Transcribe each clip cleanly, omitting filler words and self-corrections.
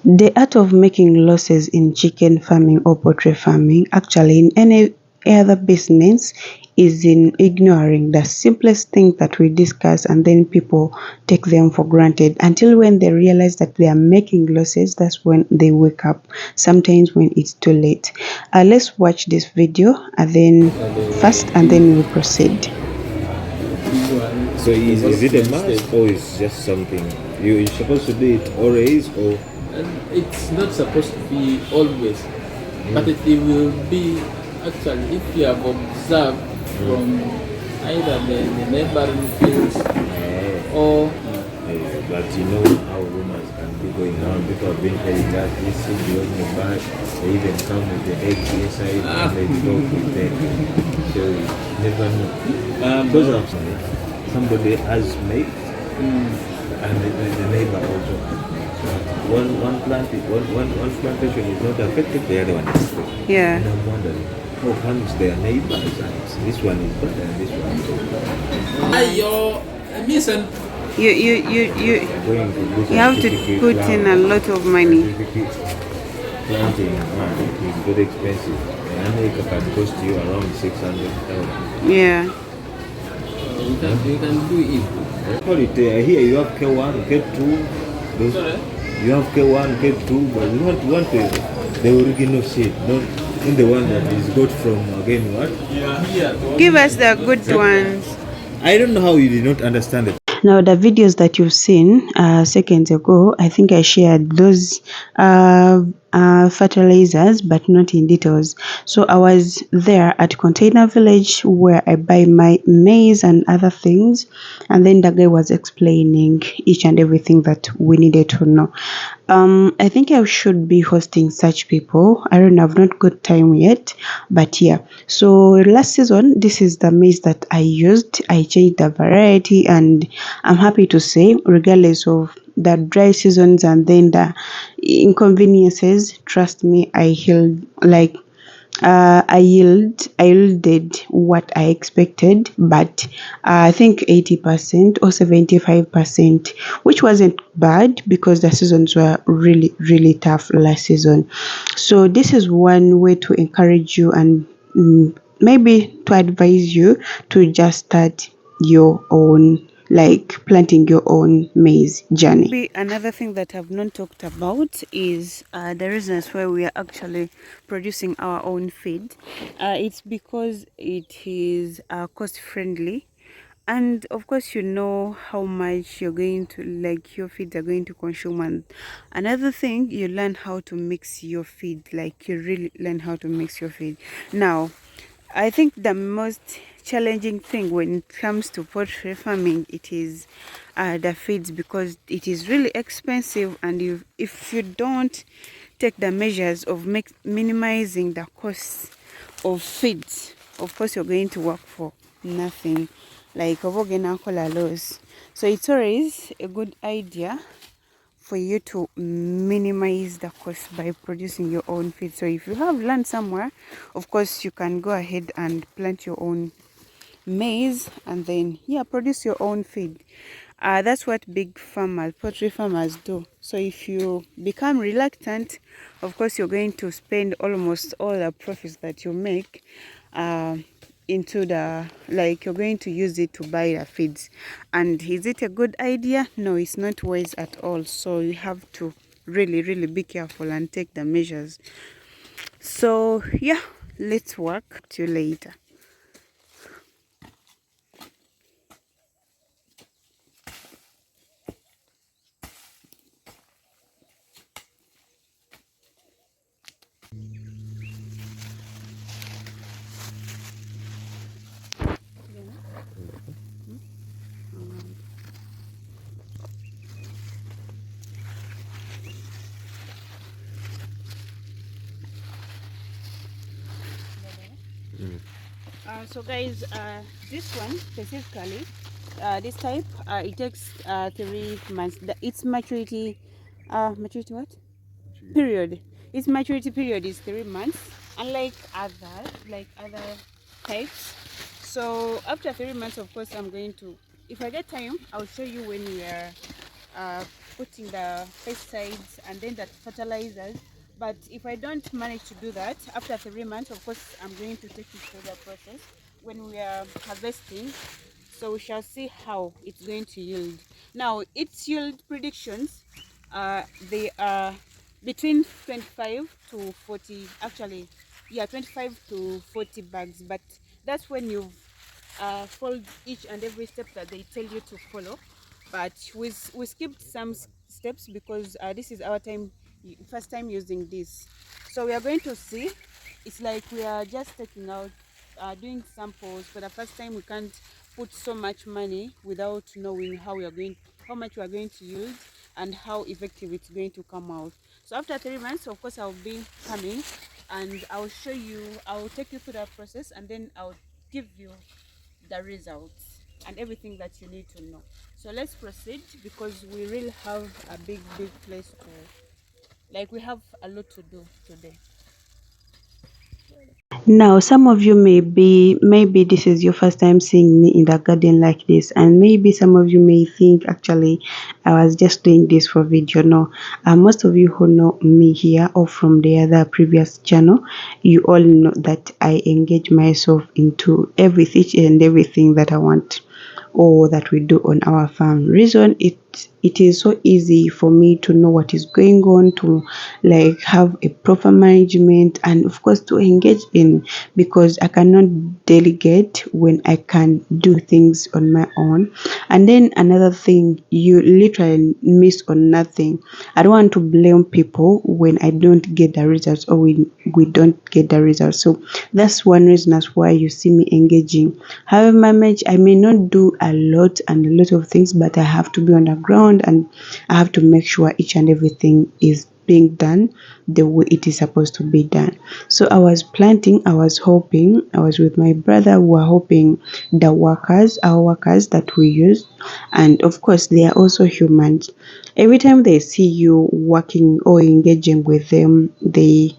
The art of making losses in chicken farming or poultry farming, actually in any other business, is in ignoring the simplest thing that we discuss, and then people take them for granted until when they realize that they are making losses. That's when they wake up, sometimes when it's too late. Let's watch this video and then first, and then we proceed. So is it a must or is just something you're supposed to do it always, or it's not supposed to be always, but it will be actually if you have observed from either the neighboring fields or but you know how rumors can be going on. People have been telling that this seed was not bad. They even come with the eggs inside and they talk with them. So you never know. Because of somebody has made and the neighbor also. One plantation is not affected, the other one is affected. Yeah. And I'm wondering how comes their neighbors and this one is better and this one is better. your mission. You Going to lose have to put in a lot of money. Planting is very expensive. An acre can cost you around 600,000. Yeah. You can do it. Call it, here you have K1, K2. Those, Sorry? you have K1, K2, but you want the original seed, not in the one that is got from again what? Yeah. Give us the good ones. I don't know how you did not understand it. Now, the videos that you've seen seconds ago, I think I shared those fertilizers, but not in details. So I was there at Container Village where I buy my maize and other things, and then the guy was explaining each and everything that we needed to know. I think I should be hosting such people. I don't know, I've not got time yet, but yeah. So last season, this is the maize that I used. I changed the variety, and I'm happy to say, regardless of the dry seasons and then the inconveniences, trust me, I healed like I yielded what I expected, but I think 80% or 75%, which wasn't bad because the seasons were really tough last season. So this is one way to encourage you and maybe to advise you to just start your own, like planting your own maize journey. Another thing that I've not talked about is the reasons why we are actually producing our own feed. It's because it is cost friendly, and of course you know how much you're going to, like, your feeds are going to consume. And another thing, you learn how to mix your feed, like you really learn how to mix your feed. Now, I think the most challenging thing when it comes to poultry farming, it is the feeds, because it is really expensive, and if you don't take the measures of minimizing the cost of feeds, of course you're going to work for nothing, like loss. So it's always a good idea for you to minimize the cost by producing your own feed. So if you have land somewhere, of course you can go ahead and plant your own maize and then produce your own feed. That's what big farmers, poultry farmers, do. So if you become reluctant, of course you're going to spend almost all the profits that you make into the, like, you're going to use it to buy the feeds. And is it a good idea? No, it's not wise at all. So you have to really be careful and take the measures. So yeah, let's work to you later. So guys, this one specifically, this type, it takes 3 months. Its maturity, maturity what? Period. Its maturity period is 3 months, unlike other types. So after 3 months, of course, I'm going to, if I get time, I'll show you when we are putting the pesticides and then the fertilizers. But if I don't manage to do that after 3 months, of course I'm going to take you through the process when we are harvesting. So we shall see how it's going to yield. Now its yield predictions, they are between 25 to 40, actually, yeah, 25 to 40 bags. But that's when you've followed each and every step that they tell you to follow. But we skipped some steps because this is our first time using this. So we are going to see. It's like we are just taking out, doing samples for the first time. We can't put so much money without knowing how much we are going to use and how effective it's going to come out. So after 3 months, of course, I'll be coming and I'll show you, I'll take you through that process, and then I'll give you the results and everything that you need to know. So let's proceed because we really have a big place to, like, we have a lot to do today. Now, some of you maybe this is your first time seeing me in the garden like this, and maybe some of you may think actually I was just doing this for video. No, most of you who know me here or from the other previous channel, you all know that I engage myself into everything that I want or that we do on our farm. Reason it is so easy for me to know what is going on, to like have a proper management, and of course to engage in, because I cannot delegate when I can do things on my own. And then another thing, you literally miss on nothing. I don't want to blame people when I don't get the results or we don't get the results. So that's one reason as why you see me engaging. However, I may not do a lot of things, but I have to be on the ground and I have to make sure each and everything is being done the way it is supposed to be done. So I was planting, I was with my brother, we were hoping our workers that we use, and of course they are also humans. Every time they see you working or engaging with them, they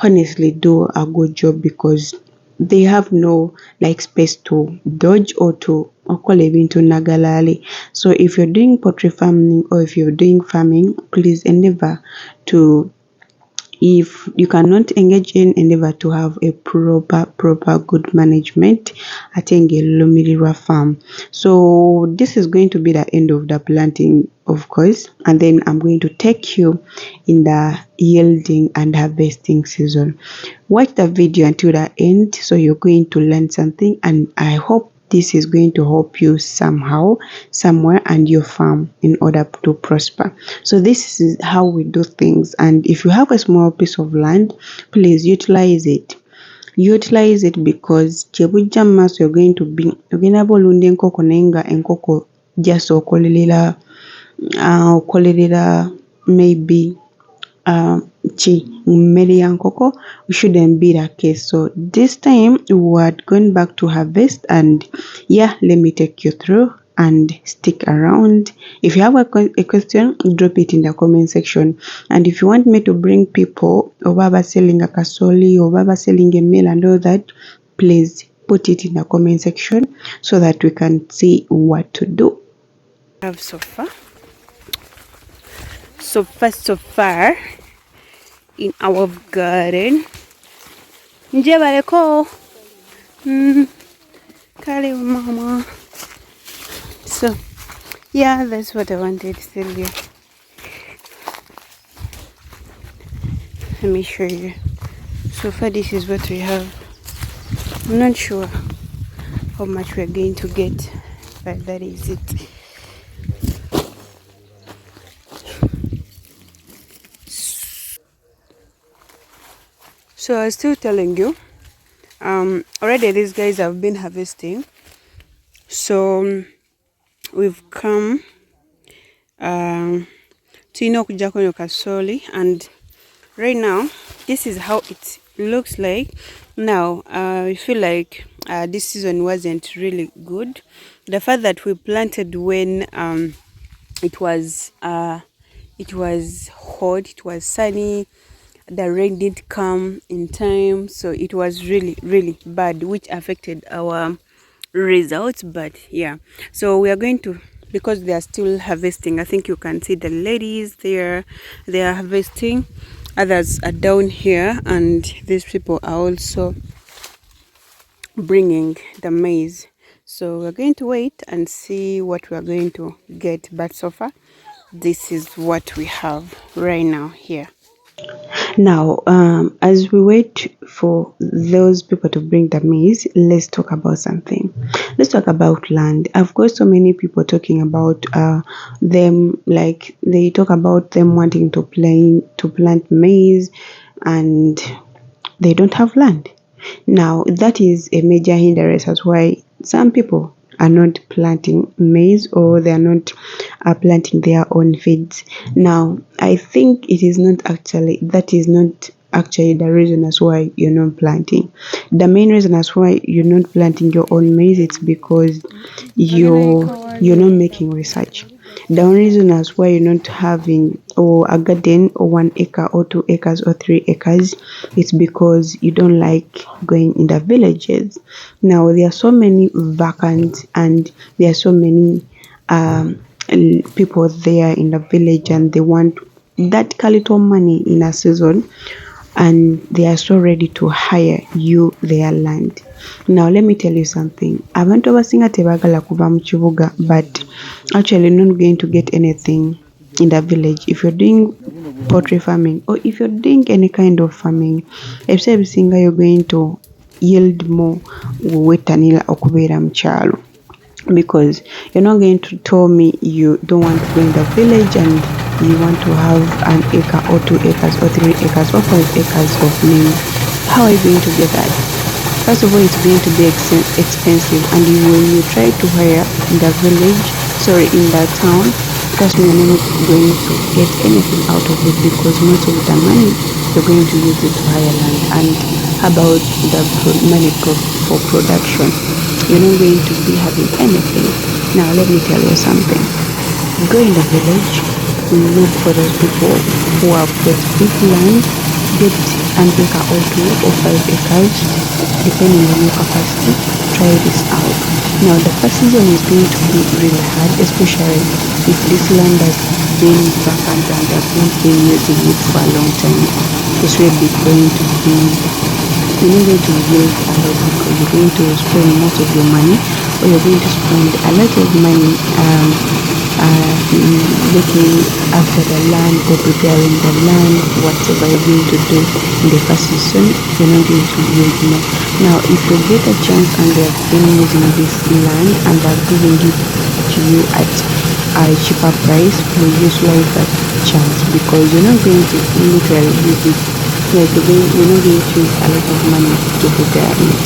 honestly do a good job because they have no like space to dodge or to okola ebintu nagalali. So if you're doing poultry farming or if you're doing farming, please endeavor to, if you cannot engage in, endeavor to have a proper good management at Lumirira farm. So this is going to be the end of the planting, of course, and then I'm going to take you in the yielding and harvesting season. Watch the video until the end so you're going to learn something, and I hope this is going to help you somehow, somewhere, and your farm in order to prosper. So this is how we do things, and if you have a small piece of land, please utilize it. Utilize it because kyebujja mu maaso you're going to be ogenda bolunda enkoko naye nga enkoko just okolerera maybe mmere ya nkoko. We shouldn't be the case. So this time we are going back to harvest, and yeah, let me take you through and stick around. If you have a question, drop it in the comment section. And if you want me to bring people over selling a kasoli or selling a meal and all that, please put it in the comment section so that we can see what to do. Have so far in our garden. Nje bareko. Kale mama. So yeah, that's what I wanted to tell you. Let me show you. So far this is what we have. I'm not sure how much we're going to get, but that is it. So I was still telling you, already these guys have been harvesting. So we've come to Inokujako Kasoli, and right now this is how it looks like. Now I feel like this season wasn't really good. The fact that we planted when it was hot, it was sunny, the rain didn't come in time, so it was really bad, which affected our results. But yeah, so we are going to because they are still harvesting. I think you can see the ladies there, they are harvesting. Others are down here, and these people are also bringing the maize. So we're going to wait and see what we're going to get, but so far this is what we have right now here. Now, as we wait for those people to bring the maize, let's talk about something. Let's talk about land. I've got so many people talking about them, like they talk about them wanting to plant maize, and they don't have land. Now, that is a major hindrance as why some people are not planting maize, or they are not planting their own feeds. Now, I think that is not actually the reason as why you're not planting. The main reason as why you're not planting your own maize, it's because you're not making research. The only reason as why you're not having or a garden or 1 acre or 2 acres or 3 acres, it's because you don't like going in the villages. Now, there are so many vacant, and there are so many people there in the village, and they want that little money in a season, and they are so ready to hire you their land. Now, let me tell you something. Abantu abasinga tebagala kuva mu kibuga, but actually not going to get anything in the village. If you're doing poultry farming, or if you're doing any kind of farming, ebisinga you're going to yield more wetanira okubeera mu kyalo, because you're not going to tell me you don't want to go in the village and you want to have 1 acre or 2 acres or 3 acres or 5 acres of maize. How are you going to get that? First of all, it's going to be expensive, and when you try to hire in the in the town, trust me, you're not going to get anything out of it, because most of the money you're going to use it to hire land. And how about the money for production? You're not going to be having anything. Now, let me tell you something. Go in the village, look for those people who have got big land, get 1 acre or 2 or 5 acres, depending on your capacity. Try this out. Now, the first season is going to be really hard, especially if this land has been vacant and has not been using it for a long time. It's really going to be, you're not going to yield a lot, because you're going to spend most of your money, or you're going to spend a lot of money looking after the land or preparing the land. Whatever you're going to do in the first season, you're not going to yield more. Now, if you get a chance and they have been using this land and they're giving it to you at a cheaper price, please utilize that chance, because you're not going to literally use it. Like you're not going to use a lot of money to prepare it.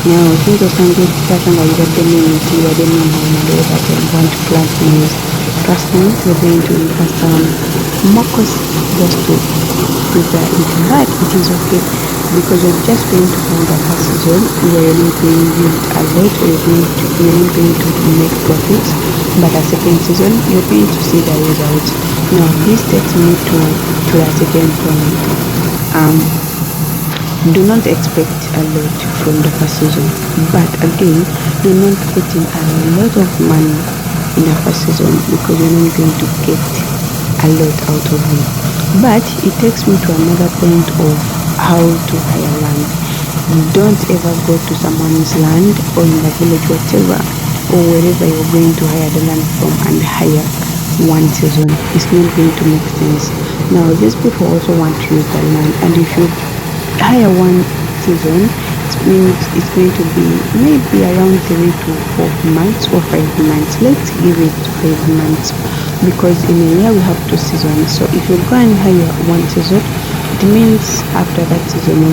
Now, since osanga ekitaka yibadde n'emiti yibadde n'enhomero that I want to plant maize, trust me, you're going to incur more cost just to prepare it, but it is okay, because you're just going to find the first season where you're not going to use a lot, or you're not going to make profits, but the second season you're going to see the results. Now, this takes me to a second point. Do not expect a lot from the first season, but again, do not put in a lot of money in the first season, because you're not going to get a lot out of it. But it takes me to another point of how to hire land. Don't ever go to someone's land, or in the village, whatever, or wherever you're going to hire the land from, and hire 1 season. It's not going to make sense. Now, these people also want to use the land, and if you hire 1 season, it means it's going to be maybe around 3 to 4 months or 5 months. Let's give it 5 months, because in a year we have 2 seasons. So if you go and hire 1 season, it means after that season, I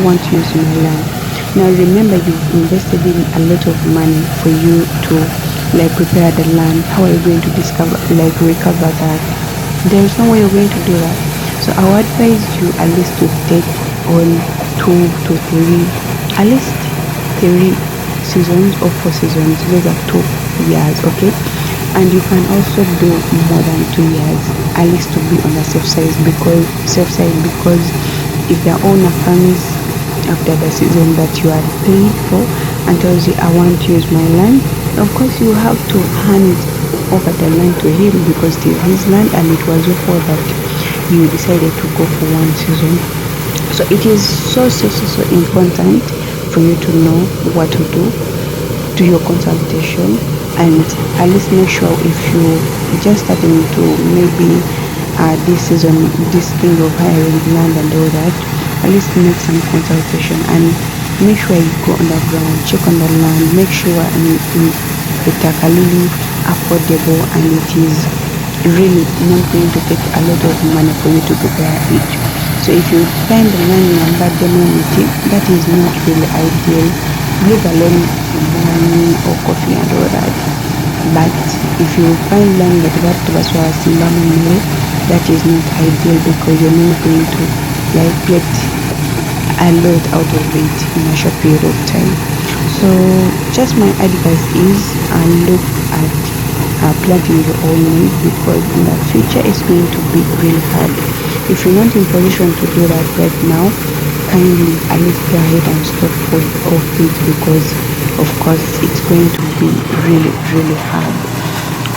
want to use my land. Now, remember, you've invested in a lot of money for you to prepare the land. How are you going to recover that? There is no way you're going to do that. So I would advise you at least to take on 2 to 3, at least 3 seasons or 4 seasons. Those are 2 years, okay? And you can also do more than 2 years, at least to be on the safe side, because if the owner comes after the season that you are paid for and tells you, I want to use my land, Of course, you have to hand over the land to him because it is his land and it was your fault that you decided to go for one season. So it is so important for you to know what to do your consultation, and at least make sure if you just starting to maybe this season, this thing of hiring land and all that, at least make some consultation and make sure you go underground, check on the land, make sure it's really affordable and it is really not going to take a lot of money for you to prepare it. So if you find the land in a bad community, that is not really ideal, leave alone money or coffee and all that. But if you find land that was that is not ideal because you're not going to like get a lot out of it in a short period of time. So just my advice is look at planting your own maize, because in the future it's going to be really hard. If you're not in position to do that right now, kindly at least go ahead and stop of it, because of course it's going to be really hard.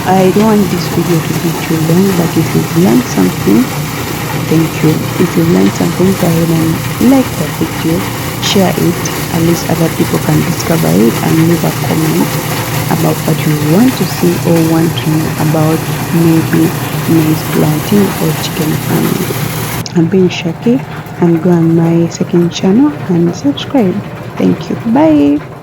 I don't want this video to be too long, but if you've learned something, thank you. If you've learned something, go ahead and like the video, share it, at least other people can discover it, and leave a comment about what you want to see or want to know about maybe maize planting or chicken farming. I'm being Shaki, and go on my second channel and subscribe. Thank you. Bye.